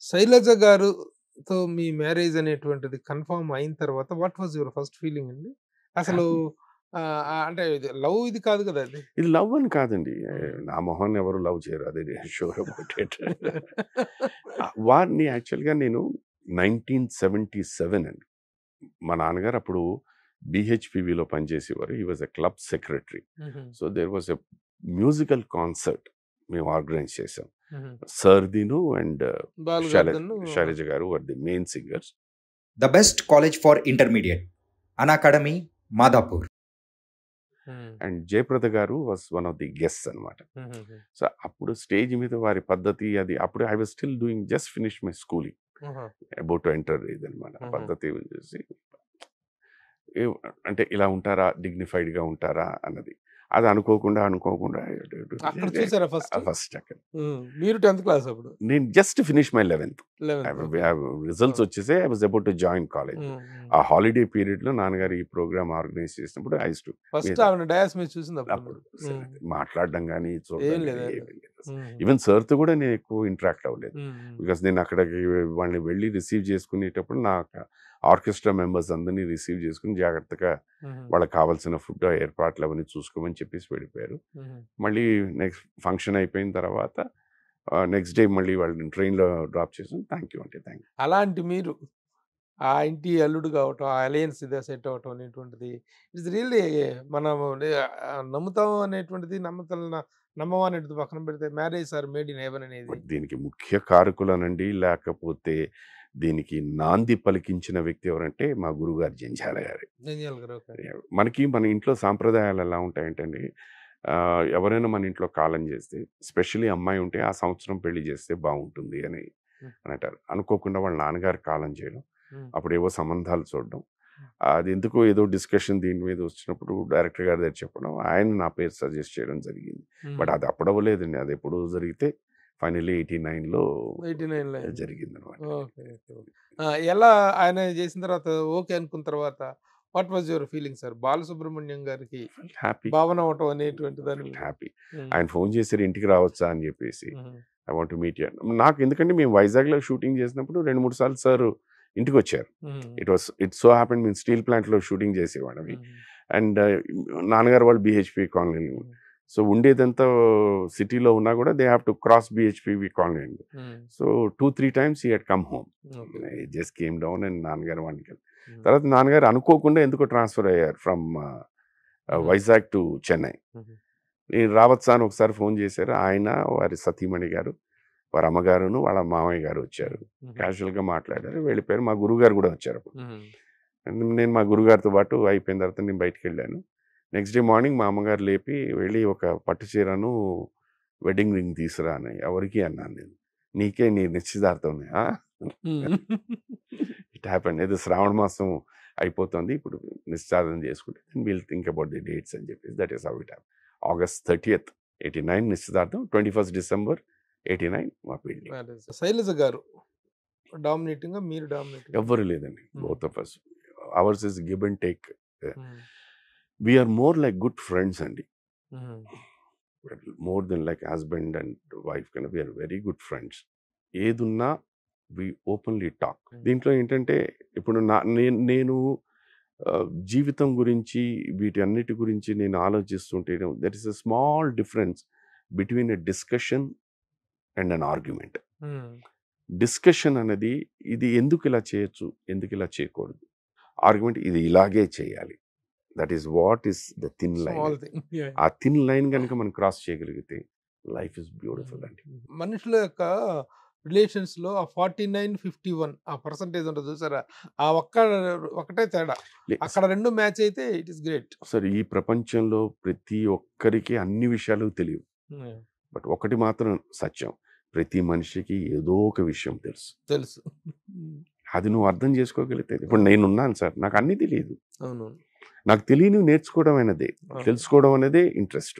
శైలజ గారుతో మీ marriage అనేటువంటిది confirm అయిన తర్వాత what was your first feeling అండి? అసలు హ్యాపీ. అంటే ఇది లవ్ ఇది కాదు కదా అది. ఇది లవ్ అని కాదండి. హ్మ్. నా మొహాన్ని ఎవరు లవ్ చేయరు. అది షూర్ అబౌట్ ఇట్. వారిని యాక్చువల్‌గా నేను 1977 అండి. మా నాన్నగారు అప్పుడు బీహెచ్‌పీవీలో పనిచేసేవారు. He was a club secretary. హుహు. So there was a musical concert మేము ఆర్గనైజ్ చేసాం. హుహు. సర్దిను అండ్ బాలుగార్దన్ను శైలజ గారు were the main singers. The best college for intermediate. An Academy, Madhapur. Hmm. And Jayaprada గారు was one of the guests అనమాట. హుహుహు. సో అప్పుడు స్టేజ్ మీద వారి పద్ధతి అది అప్పుడు I was still doing just finish my schooling ఆహా! అబౌట్ టు ఎంటర్ ఇదనమాట. ఆ హుహు. పద్ధతి చూసి అంటే ఇలా ఉంటారా, డిగ్నిఫైడ్‌గా ఉంటారా అన్నది. అది అనుకోకుండా అక్కడ చూసారా ఫస్ట్? ఫస్ట్ అక్కడ. మీరు 10th క్లాస్ అప్పుడు. నేను just finish my 11th. 11th. Okay. Results వచ్చేసాయి. I was about to join college. ఆ హాలిడే పీరియడ్‌లో నాన్నగారు ఈ ప్రోగ్రామ్ ఆర్గనైజ్ చేసినప్పుడు ఐ యూజ్డ్ టు ఫస్ట్ ఆవిడ డయాస్ మీద చూసింది అప్పుడు. అప్పుడు మాట్లాడడం గానీ, చూడడం ఏం గానీ లేదా? ఏమీ లేదు. ఈవెన్ సార్‌తో కూడా నేను ఎక్కువ ఇంటరాక్ట్ అవ్వలేదు. బికాస్ నేను అక్కడికి వాళ్ళని వెళ్ళి రిసీవ్ చేసుకునేటప్పుడు నాకు ఆర్కెస్ట్రా మెంబర్స్ అందరినీ రిసీవ్ చేసుకుని జాగ్రత్తగా వాళ్ళకి కావాల్సిన ఫుడ్ ఏర్పాట్లు అవన్నీ చూసుకోమని చెప్పేసి వెళ్ళిపోయారు. మళ్ళీ నెక్స్ట్ ఫంక్షన్ అయిపోయిన తర్వాత నెక్స్ట్ డే మళ్ళీ వాళ్ళని ట్రైన్‌లో డ్రాప్ చేసాం. థ్యాంక్ యూ అంటే థ్యాంక్ యూ. అలాంటి మీరు ఆ ఇంటి అల్లుడు కావటం, ఆ అలయన్స్ ఇదే సెట్ అవ్వటం అనేటువంటిది ఇట్స్ రియల్లీ మనం నమ్ముతాం అనేటువంటిది నమ్మం అనేటిది పక్కన పెడితే marriage or made in heaven అనేది. దీనికి ముఖ్య కారకులనండి, లేకపోతే దీనికి నాంది పలికించిన వ్యక్తి ఎవరంటే మా గురువుగారు జంధ్యాల గారు. జంధ్యాల గారు. ఓకే. మనకి మన ఇంట్లో సాంప్రదాయాలు ఎలా ఉంటాయంటండి, ఎవరైనా మన ఇంట్లో కాలం చేస్తే, స్పెషల్లీ అమ్మాయి ఉంటే ఆ సంవత్సరం పెళ్లి చేస్తే బాగుంటుంది అని అంటారు. అనుకోకుండా వాళ్ళ నాన్నగారు కాలం చేయడం, అప్పుడేవో సంబంధాలు చూడడం, అది ఎందుకో ఏదో డిస్కషన్ దీని మీద వచ్చినప్పుడు డైరెక్టర్ గారి దగ్గర చెప్పడం, ఆయన నా పేరు సజెస్ట్ చేయడం జరిగింది. బట్ అది అప్పుడవ్వలేదండి. అది ఎప్పుడో జరిగితే ఫైనల్లీ 89లో జరిగిందనమాట. ఓకే. ఎలా ఆయన చేసిన తర్వాత ఓకే అనుకున్న తర్వాత what was your feeling sir? Balasubrahmanyam గారికి హ్యాపీ. భావన అవటం అనేటువంటి దాని హ్యాపీ. ఆయన ఫోన్ చేశారు ఇంటికి రావచ్చా అని చెప్పేసి. I want to meet you. నాకు ఎందుకంటే మేము వైజాగ్‌లో షూటింగ్ చేసినప్పుడు 2-3 సార్లు సార్ ఇంటికొచ్చారు. ఇట్ సో హ్యాపెండ్ మేము స్టీల్ ప్లాంట్‌లో షూటింగ్ చేసేవాళ్ళమి. అండ్ నాన్నగారు వాళ్ళు బీహెచ్‌పీ కాలనీలో. సో ఉండేదంతా సిటీలో ఉన్నా కూడా they have to cross BHP colony అండి. So 2-3 times he had come home. I just came down and నాన్నగారు వానికి తర్వాత నాన్నగారు అనుకోకుండా ఎందుకో ట్రాన్స్ఫర్ అయ్యారు ఫ్రమ్ వైజాగ్ టు చెన్నై. నేను రావచ్చా అని ఒకసారి ఫోన్ చేశారు. ఆయన, వారి సతీమణి గారు, వారి అమ్మగారును, వాళ్ళ మామయ్య గారు వచ్చారు. క్యాజువల్‌గా మాట్లాడారు, వెళ్ళిపోయారు. మా గురువుగారు కూడా వచ్చారు అప్పుడు. నేను మా గురువుగారితో పాటు అయిపోయిన తర్వాత నేను బయటికి వెళ్ళాను. నెక్స్ట్ డే మార్నింగ్ మా అమ్మగారు లేపి వెళ్ళి ఒక పట్టు చీరను, వెడ్డింగ్ రింగ్ తీసుకురా అని. ఎవరికి అన్నాను నేను. నీకే నీ నిశ్చితార్థం. It happened. ఏదో శ్రావణ మాసం అయిపోతుంది, ఇప్పుడు నిశ్చితార్థం చేసుకుంటే we'll think about the dates అని చెప్పేసి that is how it happened. August 30th, 89 నిశ్చితార్థం, 21st December 89 మా పెళ్లి. శైలజ గారు డామినేటింగ్, మీరు డామినేటింగ్? ఎవ్వరు లేదండి. Both of us. Ours is give and take. We are more like good friends అండి. More than like husband and wife kind of. We are very good friends. ఏదున్నా we openly talk. దీంట్లో ఏంటంటే ఇప్పుడు నేను జీవితం గురించి వీటి అన్నిటి గురించి నేను ఆలోచిస్తుంటే that is a small difference between a discussion and an argument. Discussion అనేది ఇది ఎందుకు ఇలా చేయొచ్చు, ఎందుకు ఇలా చేయకూడదు. ఆర్గ్యుమెంట్ ఇది ఇలాగే చేయాలి. That is what is the thin line. ఆ థిన్ లైన్ కనుక మనం క్రాస్ చేయగలిగితే లైఫ్ ఇస్ బ్యూటిఫుల్ అండి. మనుషుల యొక్క రిలేషన్స్ లో ఆ 49-51 ఆ పర్సంటేజ్ ఉంటుంది చూసారా, ఆ ఒకటే తేడా. అక్కడ రెండు మ్యాచ్ అయితే ఇట్ ఇస్ గ్రేట్. సార్ ఈ ప్రపంచంలో ప్రతి ఒక్కరికి అన్ని విషయాలు తెలియవు. బట్ ఒకటి మాత్రం సత్యం, ప్రతి మనిషికి ఏదో ఒక విషయం తెలుసు. అది నువ్వు అర్థం చేసుకోగలిగితే. ఇప్పుడు నేనున్నాను సార్, నాకు అన్ని తెలియదు. అవును. నాకు తెలియని నేర్చుకోవడం అనేది, తెలుసుకోవడం అనేది ఇంట్రెస్ట్.